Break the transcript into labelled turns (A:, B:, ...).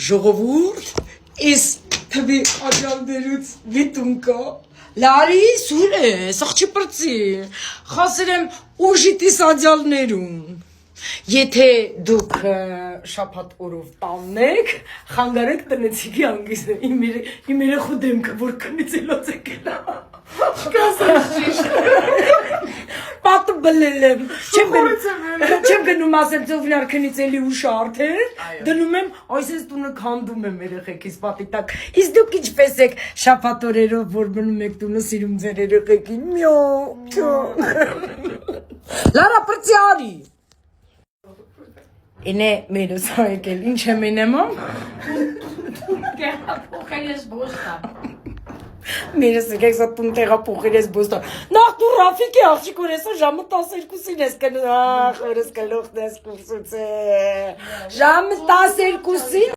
A: ժողովուրդ, իս թվի աջալներուց վիտունկա, լարի սուր է, սաղ չի պրծի, խասեր եմ ուժիտիս աջալներուն, եթե դուք շապատ օրով տաննեք, խանգարեք տնեցիկի անգիսը, իմ երեխու դեմքը, որ կնիցելոց է կենա, պատը բլել եմ, չեմ գնում ասեմ ծովլար քնից էլի ու շարդեր, դնում եմ, այս ես տունը կանդում եմ երեխեքիս պատի տակ, իս դուք իչպես եք շապատորերով, որ մնում եք տունը սիրում ձեր երեխեքին, մյո, լարա պրծի արի, ինե մերոս հայկել, ինչ եմ ինեմամ,
B: Փոխել ես բոստա
A: Մերս եկեք զա տուն տեղափոխել ես բոստան, նախ դու Ռաֆիկի աղջիկ որ եսա ժամը 12-ին ես կնում, ախ, օրս կլոխն ես կուրսուց է, ժամը 12-ին